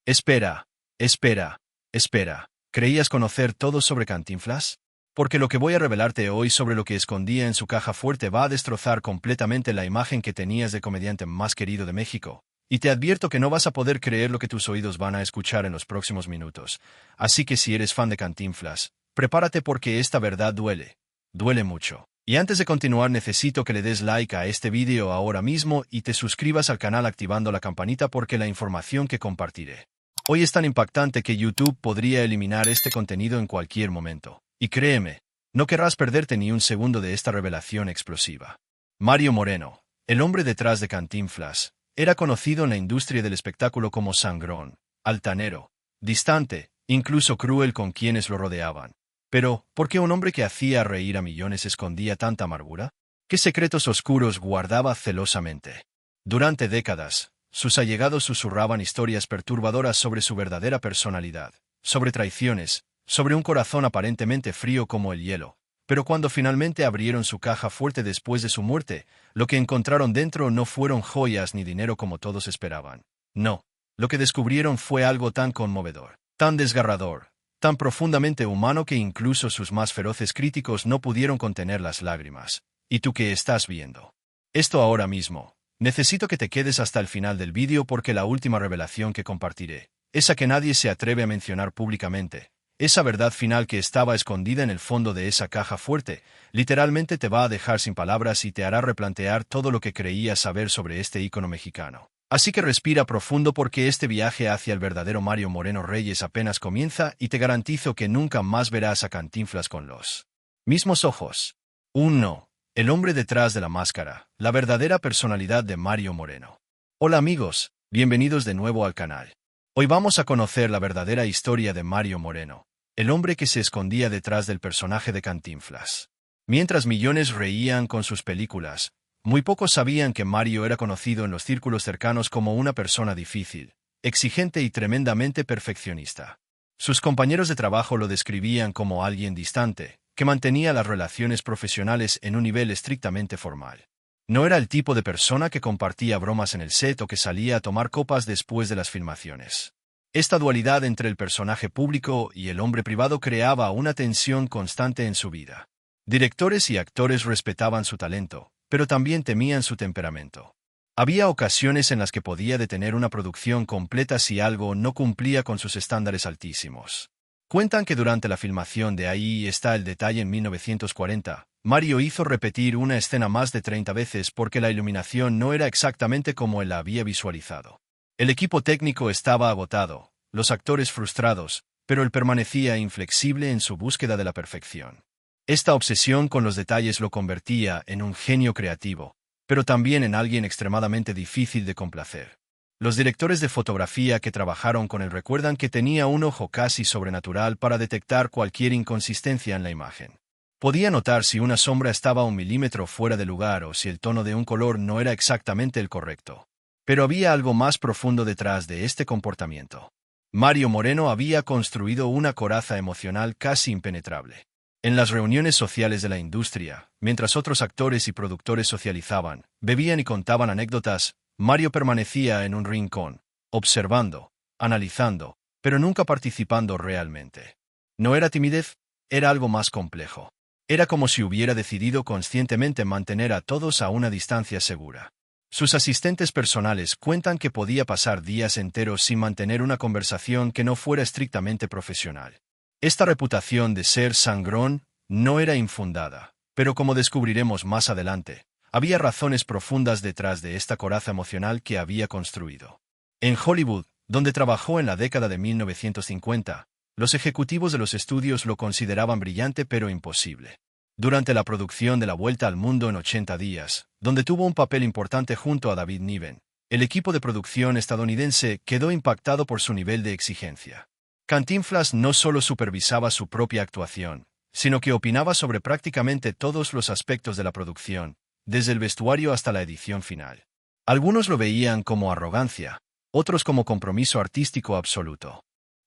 Espera, espera, espera. ¿Creías conocer todo sobre Cantinflas? Porque lo que voy a revelarte hoy sobre lo que escondía en su caja fuerte va a destrozar completamente la imagen que tenías de comediante más querido de México. Y te advierto que no vas a poder creer lo que tus oídos van a escuchar en los próximos minutos. Así que si eres fan de Cantinflas, prepárate porque esta verdad duele. Duele mucho. Y antes de continuar necesito que le des like a este vídeo ahora mismo y te suscribas al canal activando la campanita porque la información que compartiré hoy es tan impactante que YouTube podría eliminar este contenido en cualquier momento. Y créeme, no querrás perderte ni un segundo de esta revelación explosiva. Mario Moreno, el hombre detrás de Cantinflas, era conocido en la industria del espectáculo como sangrón, altanero, distante, incluso cruel con quienes lo rodeaban. Pero, ¿por qué un hombre que hacía reír a millones escondía tanta amargura? ¿Qué secretos oscuros guardaba celosamente? Durante décadas, sus allegados susurraban historias perturbadoras sobre su verdadera personalidad, sobre traiciones, sobre un corazón aparentemente frío como el hielo. Pero cuando finalmente abrieron su caja fuerte después de su muerte, lo que encontraron dentro no fueron joyas ni dinero como todos esperaban. No, lo que descubrieron fue algo tan conmovedor, tan desgarrador, tan profundamente humano que incluso sus más feroces críticos no pudieron contener las lágrimas. ¿Y tú qué estás viendo? Esto ahora mismo. Necesito que te quedes hasta el final del vídeo porque la última revelación que compartiré, esa que nadie se atreve a mencionar públicamente, esa verdad final que estaba escondida en el fondo de esa caja fuerte, literalmente te va a dejar sin palabras y te hará replantear todo lo que creías saber sobre este ícono mexicano. Así que respira profundo porque este viaje hacia el verdadero Mario Moreno Reyes apenas comienza y te garantizo que nunca más verás a Cantinflas con los mismos ojos. No. El hombre detrás de la máscara, la verdadera personalidad de Mario Moreno. Hola amigos, bienvenidos de nuevo al canal. Hoy vamos a conocer la verdadera historia de Mario Moreno, el hombre que se escondía detrás del personaje de Cantinflas. Mientras millones reían con sus películas, muy pocos sabían que Mario era conocido en los círculos cercanos como una persona difícil, exigente y tremendamente perfeccionista. Sus compañeros de trabajo lo describían como alguien distante, que mantenía las relaciones profesionales en un nivel estrictamente formal. No era el tipo de persona que compartía bromas en el set o que salía a tomar copas después de las filmaciones. Esta dualidad entre el personaje público y el hombre privado creaba una tensión constante en su vida. Directores y actores respetaban su talento, pero también temían su temperamento. Había ocasiones en las que podía detener una producción completa si algo no cumplía con sus estándares altísimos. Cuentan que durante la filmación de Ahí está el detalle en 1940, Mario hizo repetir una escena más de 30 veces porque la iluminación no era exactamente como él la había visualizado. El equipo técnico estaba agotado, los actores frustrados, pero él permanecía inflexible en su búsqueda de la perfección. Esta obsesión con los detalles lo convertía en un genio creativo, pero también en alguien extremadamente difícil de complacer. Los directores de fotografía que trabajaron con él recuerdan que tenía un ojo casi sobrenatural para detectar cualquier inconsistencia en la imagen. Podía notar si una sombra estaba 1 milímetro fuera de lugar o si el tono de un color no era exactamente el correcto. Pero había algo más profundo detrás de este comportamiento. Mario Moreno había construido una coraza emocional casi impenetrable. En las reuniones sociales de la industria, mientras otros actores y productores socializaban, bebían y contaban anécdotas, Mario permanecía en un rincón, observando, analizando, pero nunca participando realmente. No era timidez, era algo más complejo. Era como si hubiera decidido conscientemente mantener a todos a una distancia segura. Sus asistentes personales cuentan que podía pasar días enteros sin mantener una conversación que no fuera estrictamente profesional. Esta reputación de ser sangrón no era infundada, pero como descubriremos más adelante, había razones profundas detrás de esta coraza emocional que había construido. En Hollywood, donde trabajó en la década de 1950, los ejecutivos de los estudios lo consideraban brillante pero imposible. Durante la producción de La Vuelta al Mundo en 80 días, donde tuvo un papel importante junto a David Niven, el equipo de producción estadounidense quedó impactado por su nivel de exigencia. Cantinflas no solo supervisaba su propia actuación, sino que opinaba sobre prácticamente todos los aspectos de la producción, desde el vestuario hasta la edición final. Algunos lo veían como arrogancia, otros como compromiso artístico absoluto.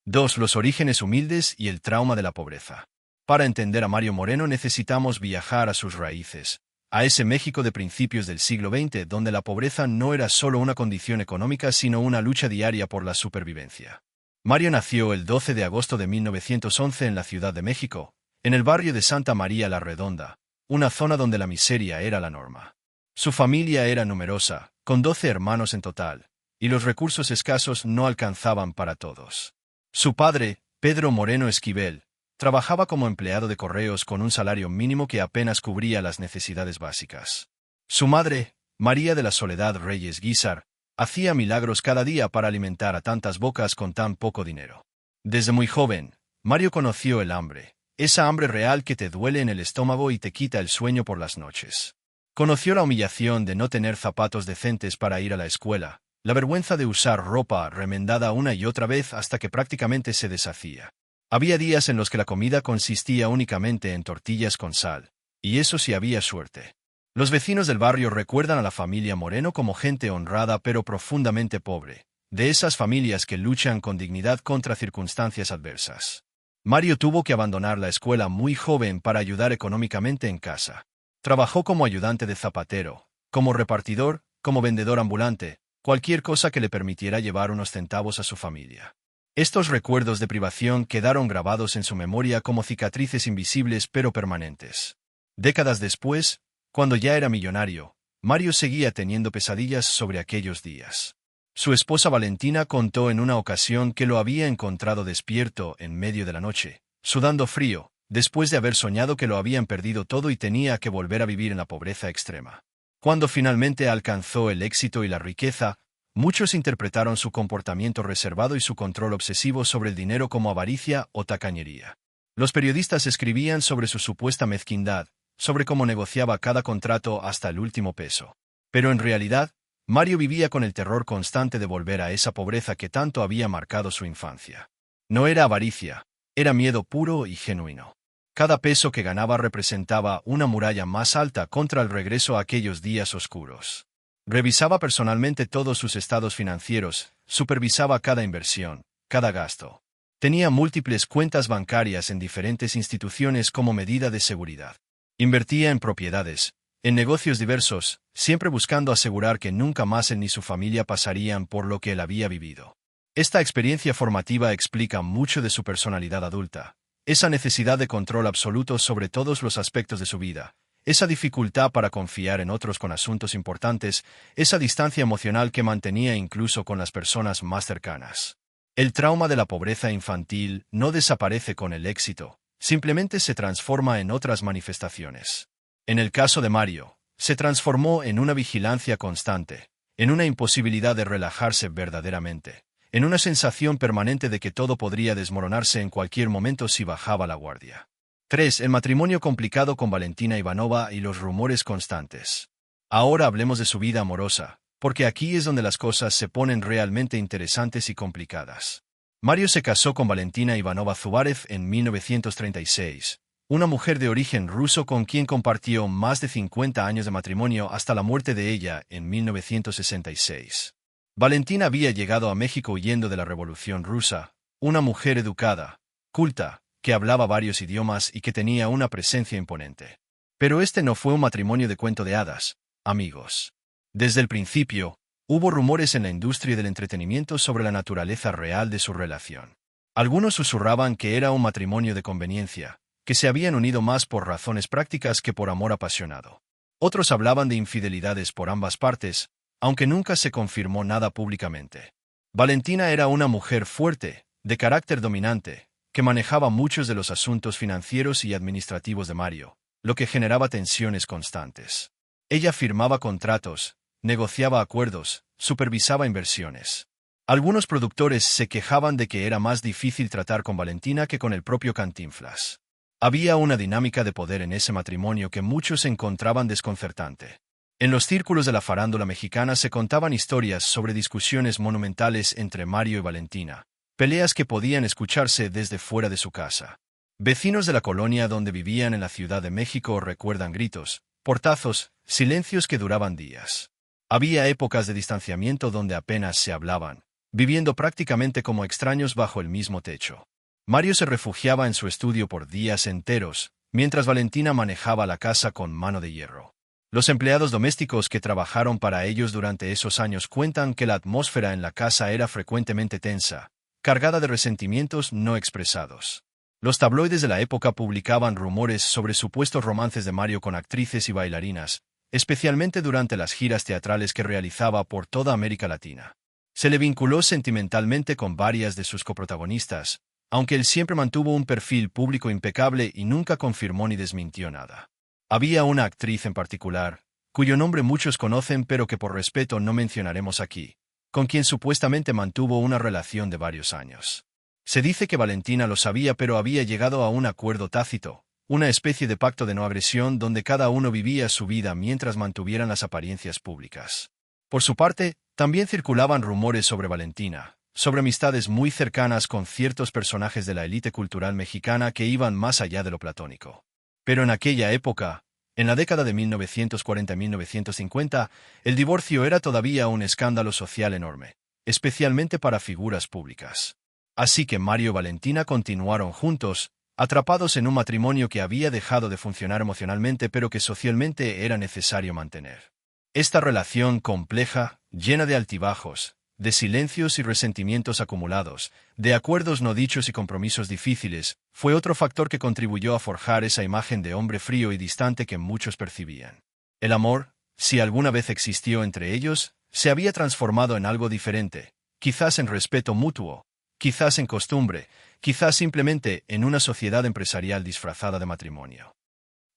2. Los orígenes humildes y el trauma de la pobreza. Para entender a Mario Moreno necesitamos viajar a sus raíces, a ese México de principios del siglo XX, donde la pobreza no era solo una condición económica, sino una lucha diaria por la supervivencia. Mario nació el 12 de agosto de 1911 en la Ciudad de México, en el barrio de Santa María la Redonda, una zona donde la miseria era la norma. Su familia era numerosa, con 12 hermanos en total, y los recursos escasos no alcanzaban para todos. Su padre, Pedro Moreno Esquivel, trabajaba como empleado de correos con un salario mínimo que apenas cubría las necesidades básicas. Su madre, María de la Soledad Reyes Guízar, hacía milagros cada día para alimentar a tantas bocas con tan poco dinero. Desde muy joven, Mario conoció el hambre, esa hambre real que te duele en el estómago y te quita el sueño por las noches. Conoció la humillación de no tener zapatos decentes para ir a la escuela, la vergüenza de usar ropa remendada una y otra vez hasta que prácticamente se deshacía. Había días en los que la comida consistía únicamente en tortillas con sal, y eso sí había suerte. Los vecinos del barrio recuerdan a la familia Moreno como gente honrada pero profundamente pobre, de esas familias que luchan con dignidad contra circunstancias adversas. Mario tuvo que abandonar la escuela muy joven para ayudar económicamente en casa. Trabajó como ayudante de zapatero, como repartidor, como vendedor ambulante, cualquier cosa que le permitiera llevar unos centavos a su familia. Estos recuerdos de privación quedaron grabados en su memoria como cicatrices invisibles pero permanentes. Décadas después, cuando ya era millonario, Mario seguía teniendo pesadillas sobre aquellos días. Su esposa Valentina contó en una ocasión que lo había encontrado despierto en medio de la noche, sudando frío, después de haber soñado que lo habían perdido todo y tenía que volver a vivir en la pobreza extrema. Cuando finalmente alcanzó el éxito y la riqueza, muchos interpretaron su comportamiento reservado y su control obsesivo sobre el dinero como avaricia o tacañería. Los periodistas escribían sobre su supuesta mezquindad, sobre cómo negociaba cada contrato hasta el último peso. Pero en realidad, Mario vivía con el terror constante de volver a esa pobreza que tanto había marcado su infancia. No era avaricia, era miedo puro y genuino. Cada peso que ganaba representaba una muralla más alta contra el regreso a aquellos días oscuros. Revisaba personalmente todos sus estados financieros, supervisaba cada inversión, cada gasto. Tenía múltiples cuentas bancarias en diferentes instituciones como medida de seguridad. Invertía en propiedades, en negocios diversos, siempre buscando asegurar que nunca más él ni su familia pasarían por lo que él había vivido. Esta experiencia formativa explica mucho de su personalidad adulta. Esa necesidad de control absoluto sobre todos los aspectos de su vida, esa dificultad para confiar en otros con asuntos importantes, esa distancia emocional que mantenía incluso con las personas más cercanas. El trauma de la pobreza infantil no desaparece con el éxito, simplemente se transforma en otras manifestaciones. En el caso de Mario, se transformó en una vigilancia constante, en una imposibilidad de relajarse verdaderamente, en una sensación permanente de que todo podría desmoronarse en cualquier momento si bajaba la guardia. 3. El matrimonio complicado con Valentina Ivanova y los rumores constantes. Ahora hablemos de su vida amorosa, porque aquí es donde las cosas se ponen realmente interesantes y complicadas. Mario se casó con Valentina Ivanova Zubarev en 1936, una mujer de origen ruso con quien compartió más de 50 años de matrimonio hasta la muerte de ella en 1966. Valentina había llegado a México huyendo de la Revolución Rusa, una mujer educada, culta, que hablaba varios idiomas y que tenía una presencia imponente. Pero este no fue un matrimonio de cuento de hadas, amigos. Desde el principio, hubo rumores en la industria del entretenimiento sobre la naturaleza real de su relación. Algunos susurraban que era un matrimonio de conveniencia, que se habían unido más por razones prácticas que por amor apasionado. Otros hablaban de infidelidades por ambas partes, aunque nunca se confirmó nada públicamente. Valentina era una mujer fuerte, de carácter dominante, que manejaba muchos de los asuntos financieros y administrativos de Mario, lo que generaba tensiones constantes. Ella firmaba contratos, negociaba acuerdos, supervisaba inversiones. Algunos productores se quejaban de que era más difícil tratar con Valentina que con el propio Cantinflas. Había una dinámica de poder en ese matrimonio que muchos encontraban desconcertante. En los círculos de la farándula mexicana se contaban historias sobre discusiones monumentales entre Mario y Valentina, peleas que podían escucharse desde fuera de su casa. Vecinos de la colonia donde vivían en la Ciudad de México recuerdan gritos, portazos, silencios que duraban días. Había épocas de distanciamiento donde apenas se hablaban, viviendo prácticamente como extraños bajo el mismo techo. Mario se refugiaba en su estudio por días enteros, mientras Valentina manejaba la casa con mano de hierro. Los empleados domésticos que trabajaron para ellos durante esos años cuentan que la atmósfera en la casa era frecuentemente tensa, cargada de resentimientos no expresados. Los tabloides de la época publicaban rumores sobre supuestos romances de Mario con actrices y bailarinas, especialmente durante las giras teatrales que realizaba por toda América Latina. Se le vinculó sentimentalmente con varias de sus coprotagonistas, aunque él siempre mantuvo un perfil público impecable y nunca confirmó ni desmintió nada. Había una actriz en particular, cuyo nombre muchos conocen pero que por respeto no mencionaremos aquí, con quien supuestamente mantuvo una relación de varios años. Se dice que Valentina lo sabía pero había llegado a un acuerdo tácito, una especie de pacto de no agresión donde cada uno vivía su vida mientras mantuvieran las apariencias públicas. Por su parte, también circulaban rumores sobre Valentina, sobre amistades muy cercanas con ciertos personajes de la élite cultural mexicana que iban más allá de lo platónico. Pero en aquella época, en la década de 1940 y 1950, el divorcio era todavía un escándalo social enorme, especialmente para figuras públicas. Así que Mario y Valentina continuaron juntos, atrapados en un matrimonio que había dejado de funcionar emocionalmente pero que socialmente era necesario mantener. Esta relación compleja, llena de altibajos, de silencios y resentimientos acumulados, de acuerdos no dichos y compromisos difíciles, fue otro factor que contribuyó a forjar esa imagen de hombre frío y distante que muchos percibían. El amor, si alguna vez existió entre ellos, se había transformado en algo diferente, quizás en respeto mutuo, quizás en costumbre, quizás simplemente en una sociedad empresarial disfrazada de matrimonio.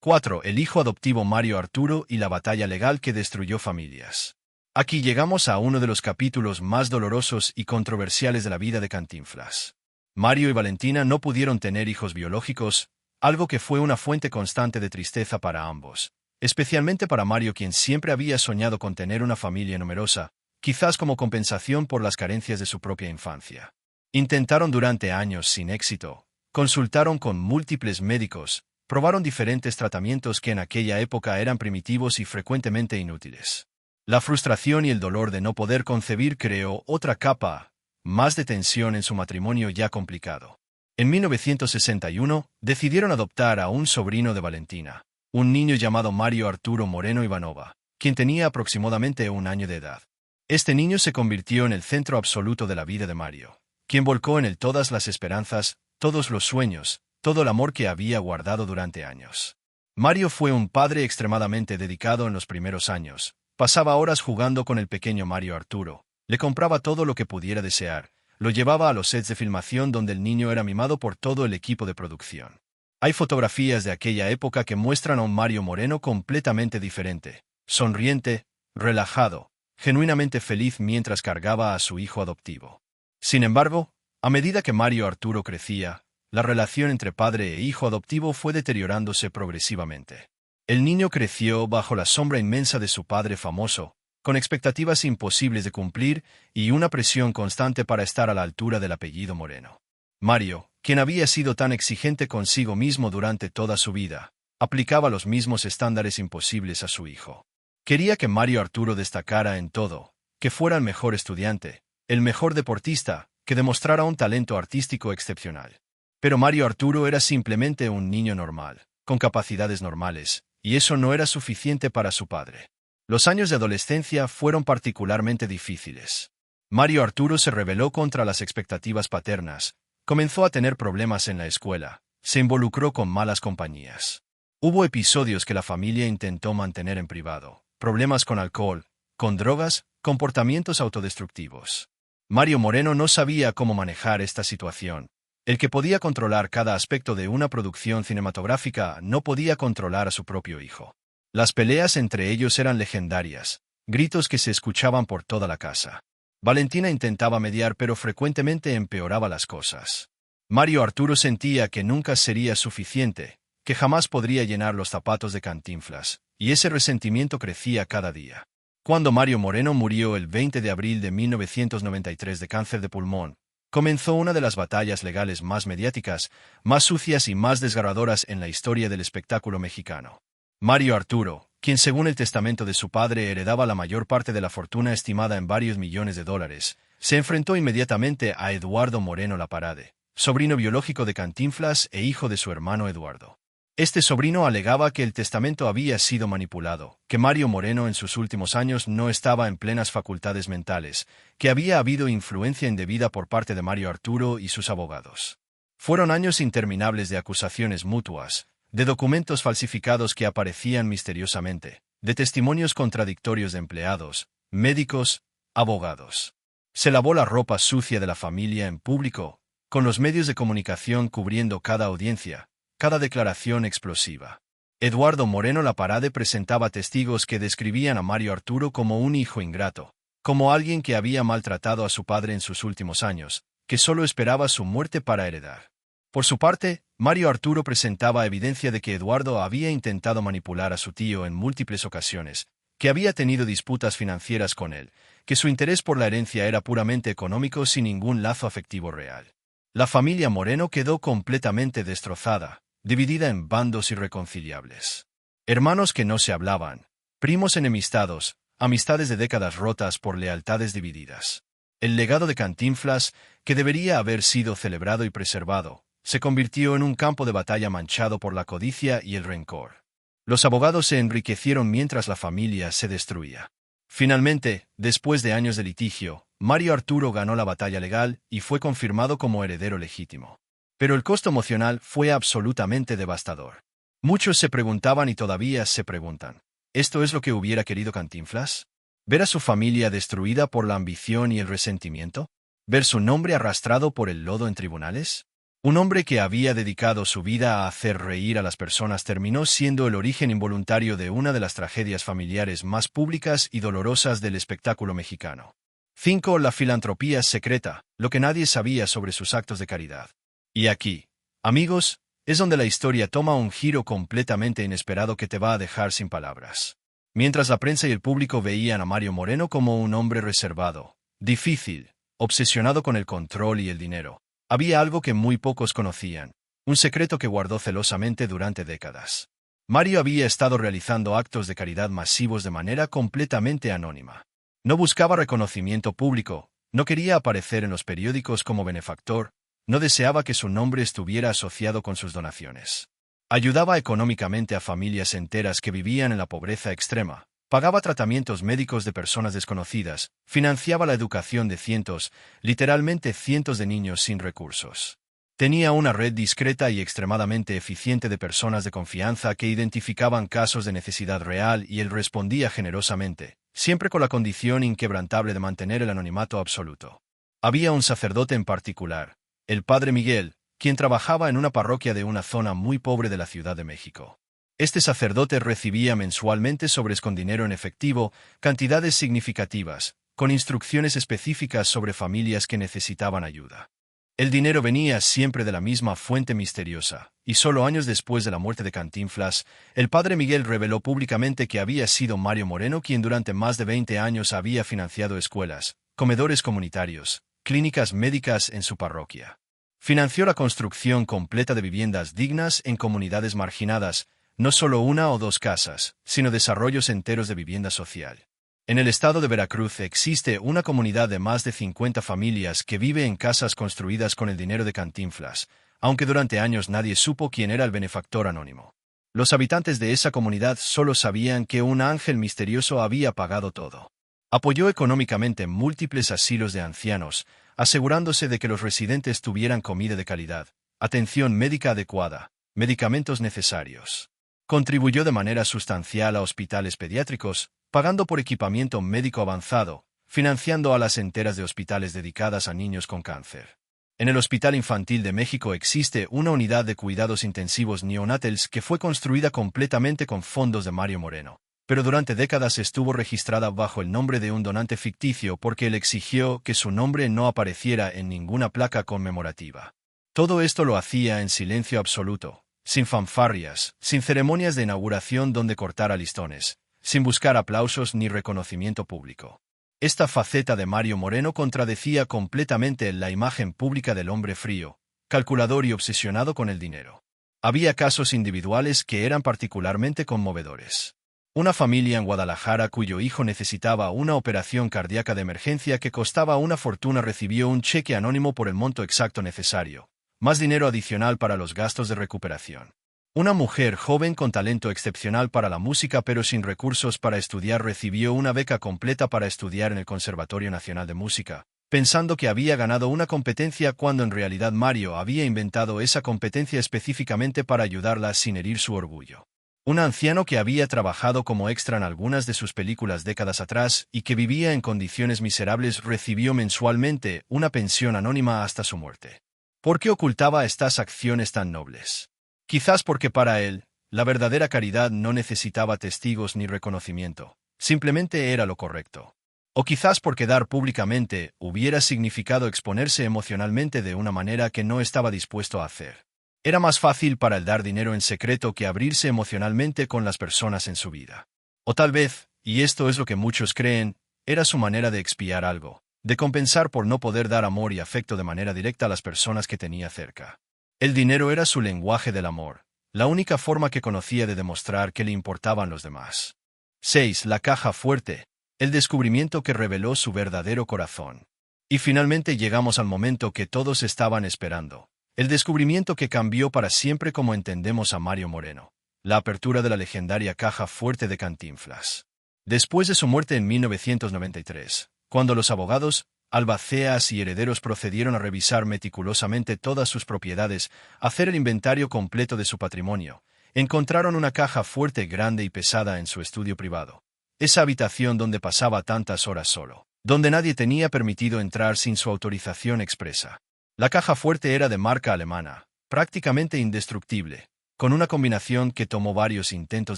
4. El hijo adoptivo Mario Arturo y la batalla legal que destruyó familias. Aquí llegamos a uno de los capítulos más dolorosos y controversiales de la vida de Cantinflas. Mario y Valentina no pudieron tener hijos biológicos, algo que fue una fuente constante de tristeza para ambos, especialmente para Mario, quien siempre había soñado con tener una familia numerosa, quizás como compensación por las carencias de su propia infancia. Intentaron durante años sin éxito, consultaron con múltiples médicos, probaron diferentes tratamientos que en aquella época eran primitivos y frecuentemente inútiles. La frustración y el dolor de no poder concebir creó otra capa, más de tensión en su matrimonio ya complicado. En 1961, decidieron adoptar a un sobrino de Valentina, un niño llamado Mario Arturo Moreno Ivanova, quien tenía aproximadamente 1 año de edad. Este niño se convirtió en el centro absoluto de la vida de Mario, quien volcó en él todas las esperanzas, todos los sueños, todo el amor que había guardado durante años. Mario fue un padre extremadamente dedicado en los primeros años. Pasaba horas jugando con el pequeño Mario Arturo, le compraba todo lo que pudiera desear, lo llevaba a los sets de filmación donde el niño era mimado por todo el equipo de producción. Hay fotografías de aquella época que muestran a un Mario Moreno completamente diferente, sonriente, relajado, genuinamente feliz mientras cargaba a su hijo adoptivo. Sin embargo, a medida que Mario Arturo crecía, la relación entre padre e hijo adoptivo fue deteriorándose progresivamente. El niño creció bajo la sombra inmensa de su padre famoso, con expectativas imposibles de cumplir y una presión constante para estar a la altura del apellido Moreno. Mario, quien había sido tan exigente consigo mismo durante toda su vida, aplicaba los mismos estándares imposibles a su hijo. Quería que Mario Arturo destacara en todo, que fuera el mejor estudiante, el mejor deportista, que demostrara un talento artístico excepcional. Pero Mario Arturo era simplemente un niño normal, con capacidades normales, y eso no era suficiente para su padre. Los años de adolescencia fueron particularmente difíciles. Mario Arturo se rebeló contra las expectativas paternas, comenzó a tener problemas en la escuela, se involucró con malas compañías. Hubo episodios que la familia intentó mantener en privado, problemas con alcohol, con drogas, comportamientos autodestructivos. Mario Moreno no sabía cómo manejar esta situación. El que podía controlar cada aspecto de una producción cinematográfica no podía controlar a su propio hijo. Las peleas entre ellos eran legendarias, gritos que se escuchaban por toda la casa. Valentina intentaba mediar pero frecuentemente empeoraba las cosas. Mario Arturo sentía que nunca sería suficiente, que jamás podría llenar los zapatos de Cantinflas, y ese resentimiento crecía cada día. Cuando Mario Moreno murió el 20 de abril de 1993 de cáncer de pulmón, comenzó una de las batallas legales más mediáticas, más sucias y más desgarradoras en la historia del espectáculo mexicano. Mario Arturo, quien según el testamento de su padre heredaba la mayor parte de la fortuna estimada en varios millones de dólares, se enfrentó inmediatamente a Eduardo Moreno La Parade, sobrino biológico de Cantinflas e hijo de su hermano Eduardo. Este sobrino alegaba que el testamento había sido manipulado, que Mario Moreno en sus últimos años no estaba en plenas facultades mentales, que había habido influencia indebida por parte de Mario Arturo y sus abogados. Fueron años interminables de acusaciones mutuas, de documentos falsificados que aparecían misteriosamente, de testimonios contradictorios de empleados, médicos, abogados. Se lavó la ropa sucia de la familia en público, con los medios de comunicación cubriendo cada audiencia, cada declaración explosiva. Eduardo Moreno Laparade presentaba testigos que describían a Mario Arturo como un hijo ingrato, como alguien que había maltratado a su padre en sus últimos años, que solo esperaba su muerte para heredar. Por su parte, Mario Arturo presentaba evidencia de que Eduardo había intentado manipular a su tío en múltiples ocasiones, que había tenido disputas financieras con él, que su interés por la herencia era puramente económico sin ningún lazo afectivo real. La familia Moreno quedó completamente destrozada, dividida en bandos irreconciliables. Hermanos que no se hablaban, primos enemistados, amistades de décadas rotas por lealtades divididas. El legado de Cantinflas, que debería haber sido celebrado y preservado, se convirtió en un campo de batalla manchado por la codicia y el rencor. Los abogados se enriquecieron mientras la familia se destruía. Finalmente, después de años de litigio, Mario Arturo ganó la batalla legal y fue confirmado como heredero legítimo. Pero el costo emocional fue absolutamente devastador. Muchos se preguntaban y todavía se preguntan, ¿esto es lo que hubiera querido Cantinflas? ¿Ver a su familia destruida por la ambición y el resentimiento? ¿Ver su nombre arrastrado por el lodo en tribunales? Un hombre que había dedicado su vida a hacer reír a las personas terminó siendo el origen involuntario de una de las tragedias familiares más públicas y dolorosas del espectáculo mexicano. 5. La filantropía secreta, lo que nadie sabía sobre sus actos de caridad. Y aquí, amigos, es donde la historia toma un giro completamente inesperado que te va a dejar sin palabras. Mientras la prensa y el público veían a Mario Moreno como un hombre reservado, difícil, obsesionado con el control y el dinero, había algo que muy pocos conocían, un secreto que guardó celosamente durante décadas. Mario había estado realizando actos de caridad masivos de manera completamente anónima. No buscaba reconocimiento público, no quería aparecer en los periódicos como benefactor, no deseaba que su nombre estuviera asociado con sus donaciones. Ayudaba económicamente a familias enteras que vivían en la pobreza extrema, pagaba tratamientos médicos de personas desconocidas, financiaba la educación de cientos, literalmente cientos de niños sin recursos. Tenía una red discreta y extremadamente eficiente de personas de confianza que identificaban casos de necesidad real y él respondía generosamente, siempre con la condición inquebrantable de mantener el anonimato absoluto. Había un sacerdote en particular, el Padre Miguel, quien trabajaba en una parroquia de una zona muy pobre de la Ciudad de México. Este sacerdote recibía mensualmente sobres con dinero en efectivo, cantidades significativas, con instrucciones específicas sobre familias que necesitaban ayuda. El dinero venía siempre de la misma fuente misteriosa, y solo años después de la muerte de Cantinflas, el Padre Miguel reveló públicamente que había sido Mario Moreno quien durante más de 20 años había financiado escuelas, comedores comunitarios, clínicas médicas en su parroquia. Financió la construcción completa de viviendas dignas en comunidades marginadas, no solo una o dos casas, sino desarrollos enteros de vivienda social. En el estado de Veracruz existe una comunidad de más de 50 familias que vive en casas construidas con el dinero de Cantinflas, aunque durante años nadie supo quién era el benefactor anónimo. Los habitantes de esa comunidad solo sabían que un ángel misterioso había pagado todo. Apoyó económicamente múltiples asilos de ancianos, asegurándose de que los residentes tuvieran comida de calidad, atención médica adecuada, medicamentos necesarios. Contribuyó de manera sustancial a hospitales pediátricos, pagando por equipamiento médico avanzado, financiando alas enteras de hospitales dedicadas a niños con cáncer. En el Hospital Infantil de México existe una unidad de cuidados intensivos neonatals que fue construida completamente con fondos de Mario Moreno, pero durante décadas estuvo registrada bajo el nombre de un donante ficticio porque él exigió que su nombre no apareciera en ninguna placa conmemorativa. Todo esto lo hacía en silencio absoluto, sin fanfarrias, sin ceremonias de inauguración donde cortara listones, sin buscar aplausos ni reconocimiento público. Esta faceta de Mario Moreno contradecía completamente la imagen pública del hombre frío, calculador y obsesionado con el dinero. Había casos individuales que eran particularmente conmovedores. Una familia en Guadalajara cuyo hijo necesitaba una operación cardíaca de emergencia que costaba una fortuna recibió un cheque anónimo por el monto exacto necesario, más dinero adicional para los gastos de recuperación. Una mujer joven con talento excepcional para la música pero sin recursos para estudiar recibió una beca completa para estudiar en el Conservatorio Nacional de Música, pensando que había ganado una competencia cuando en realidad Mario había inventado esa competencia específicamente para ayudarla sin herir su orgullo. Un anciano que había trabajado como extra en algunas de sus películas décadas atrás y que vivía en condiciones miserables recibió mensualmente una pensión anónima hasta su muerte. ¿Por qué ocultaba estas acciones tan nobles? Quizás porque para él, la verdadera caridad no necesitaba testigos ni reconocimiento, simplemente era lo correcto. O quizás porque dar públicamente hubiera significado exponerse emocionalmente de una manera que no estaba dispuesto a hacer. Era más fácil para él dar dinero en secreto que abrirse emocionalmente con las personas en su vida. O tal vez, y esto es lo que muchos creen, era su manera de expiar algo, de compensar por no poder dar amor y afecto de manera directa a las personas que tenía cerca. El dinero era su lenguaje del amor, la única forma que conocía de demostrar que le importaban los demás. 6. La caja fuerte, el descubrimiento que reveló su verdadero corazón. Y finalmente llegamos al momento que todos estaban esperando. El descubrimiento que cambió para siempre como entendemos a Mario Moreno. La apertura de la legendaria caja fuerte de Cantinflas. Después de su muerte en 1993, cuando los abogados, albaceas y herederos procedieron a revisar meticulosamente todas sus propiedades, hacer el inventario completo de su patrimonio, encontraron una caja fuerte grande y pesada en su estudio privado. Esa habitación donde pasaba tantas horas solo, donde nadie tenía permitido entrar sin su autorización expresa. La caja fuerte era de marca alemana, prácticamente indestructible, con una combinación que tomó varios intentos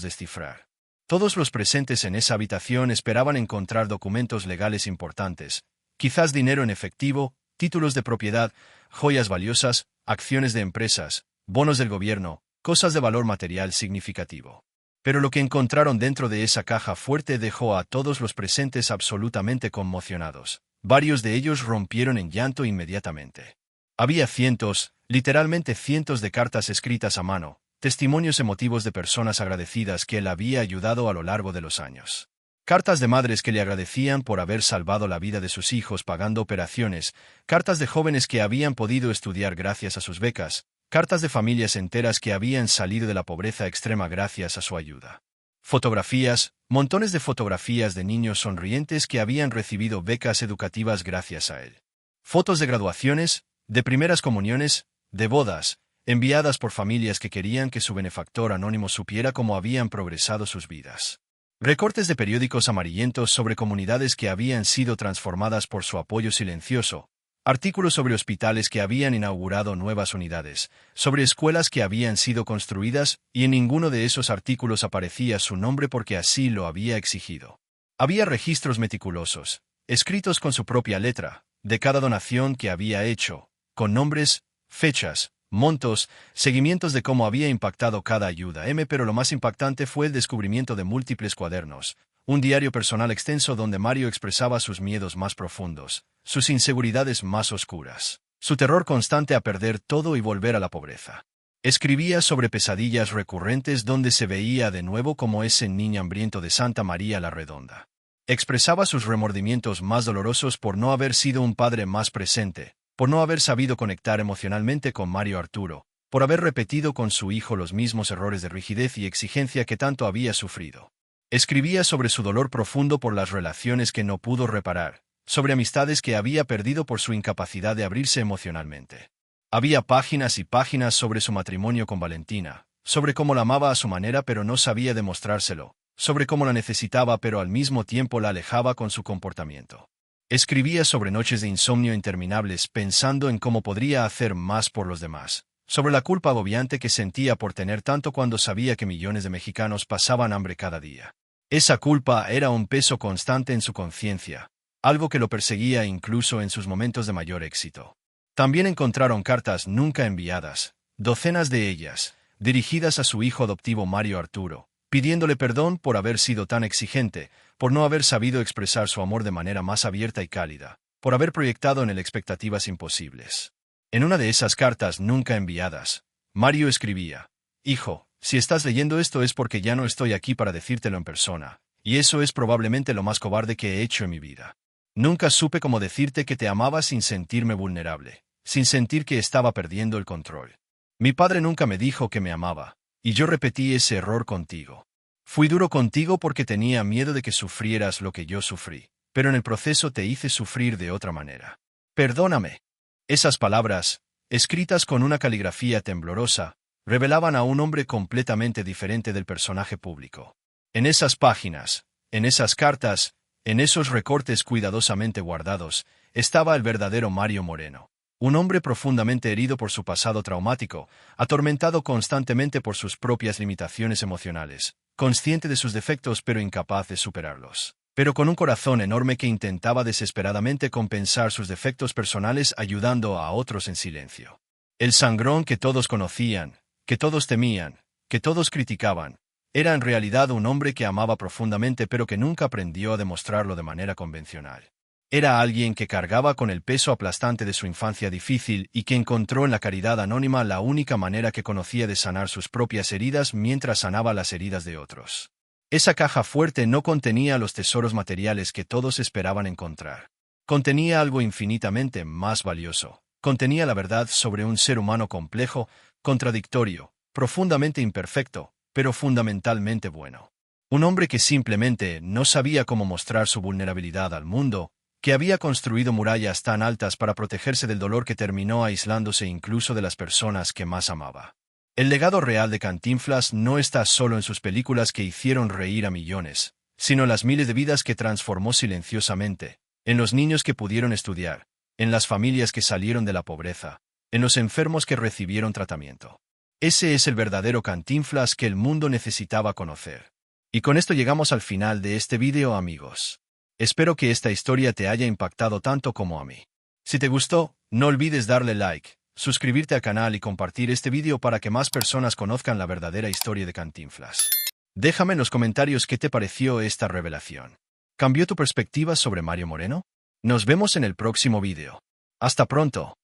de descifrar. Todos los presentes en esa habitación esperaban encontrar documentos legales importantes, quizás dinero en efectivo, títulos de propiedad, joyas valiosas, acciones de empresas, bonos del gobierno, cosas de valor material significativo. Pero lo que encontraron dentro de esa caja fuerte dejó a todos los presentes absolutamente conmocionados. Varios de ellos rompieron en llanto inmediatamente. Había cientos, literalmente cientos de cartas escritas a mano, testimonios emotivos de personas agradecidas que él había ayudado a lo largo de los años. Cartas de madres que le agradecían por haber salvado la vida de sus hijos pagando operaciones, cartas de jóvenes que habían podido estudiar gracias a sus becas, cartas de familias enteras que habían salido de la pobreza extrema gracias a su ayuda. Fotografías, montones de fotografías de niños sonrientes que habían recibido becas educativas gracias a él. Fotos de graduaciones, de primeras comuniones, de bodas, enviadas por familias que querían que su benefactor anónimo supiera cómo habían progresado sus vidas. Recortes de periódicos amarillentos sobre comunidades que habían sido transformadas por su apoyo silencioso, artículos sobre hospitales que habían inaugurado nuevas unidades, sobre escuelas que habían sido construidas, y en ninguno de esos artículos aparecía su nombre porque así lo había exigido. Había registros meticulosos, escritos con su propia letra, de cada donación que había hecho, con nombres, fechas, montos, seguimientos de cómo había impactado cada ayuda. Pero lo más impactante fue el descubrimiento de múltiples cuadernos, un diario personal extenso donde Mario expresaba sus miedos más profundos, sus inseguridades más oscuras, su terror constante a perder todo y volver a la pobreza. Escribía sobre pesadillas recurrentes donde se veía de nuevo como ese niño hambriento de Santa María la Redonda. Expresaba sus remordimientos más dolorosos por no haber sido un padre más presente, por no haber sabido conectar emocionalmente con Mario Arturo, por haber repetido con su hijo los mismos errores de rigidez y exigencia que tanto había sufrido. Escribía sobre su dolor profundo por las relaciones que no pudo reparar, sobre amistades que había perdido por su incapacidad de abrirse emocionalmente. Había páginas y páginas sobre su matrimonio con Valentina, sobre cómo la amaba a su manera pero no sabía demostrárselo, sobre cómo la necesitaba pero al mismo tiempo la alejaba con su comportamiento. Escribía sobre noches de insomnio interminables pensando en cómo podría hacer más por los demás, sobre la culpa agobiante que sentía por tener tanto cuando sabía que millones de mexicanos pasaban hambre cada día. Esa culpa era un peso constante en su conciencia, algo que lo perseguía incluso en sus momentos de mayor éxito. También encontraron cartas nunca enviadas, docenas de ellas, dirigidas a su hijo adoptivo Mario Arturo, pidiéndole perdón por haber sido tan exigente, por no haber sabido expresar su amor de manera más abierta y cálida, por haber proyectado en él expectativas imposibles. En una de esas cartas nunca enviadas, Mario escribía: «Hijo, si estás leyendo esto es porque ya no estoy aquí para decírtelo en persona, y eso es probablemente lo más cobarde que he hecho en mi vida. Nunca supe cómo decirte que te amaba sin sentirme vulnerable, sin sentir que estaba perdiendo el control. Mi padre nunca me dijo que me amaba, Y yo repetí ese error contigo. Fui duro contigo porque tenía miedo de que sufrieras lo que yo sufrí, pero en el proceso te hice sufrir de otra manera. Perdóname. Esas palabras, escritas con una caligrafía temblorosa, revelaban a un hombre completamente diferente del personaje público. En esas páginas, en esas cartas, en esos recortes cuidadosamente guardados, estaba el verdadero Mario Moreno. Un hombre profundamente herido por su pasado traumático, atormentado constantemente por sus propias limitaciones emocionales, consciente de sus defectos pero incapaz de superarlos, pero con un corazón enorme que intentaba desesperadamente compensar sus defectos personales ayudando a otros en silencio. El sangrón que todos conocían, que todos temían, que todos criticaban, era en realidad un hombre que amaba profundamente pero que nunca aprendió a demostrarlo de manera convencional. Era alguien que cargaba con el peso aplastante de su infancia difícil y que encontró en la caridad anónima la única manera que conocía de sanar sus propias heridas mientras sanaba las heridas de otros. Esa caja fuerte no contenía los tesoros materiales que todos esperaban encontrar. Contenía algo infinitamente más valioso. Contenía la verdad sobre un ser humano complejo, contradictorio, profundamente imperfecto, pero fundamentalmente bueno. Un hombre que simplemente no sabía cómo mostrar su vulnerabilidad al mundo, que había construido murallas tan altas para protegerse del dolor que terminó aislándose incluso de las personas que más amaba. El legado real de Cantinflas no está solo en sus películas que hicieron reír a millones, sino en las miles de vidas que transformó silenciosamente, en los niños que pudieron estudiar, en las familias que salieron de la pobreza, en los enfermos que recibieron tratamiento. Ese es el verdadero Cantinflas que el mundo necesitaba conocer. Y con esto llegamos al final de este vídeo, amigos. Espero que esta historia te haya impactado tanto como a mí. Si te gustó, no olvides darle like, suscribirte al canal y compartir este vídeo para que más personas conozcan la verdadera historia de Cantinflas. Déjame en los comentarios qué te pareció esta revelación. ¿Cambió tu perspectiva sobre Mario Moreno? Nos vemos en el próximo vídeo. Hasta pronto.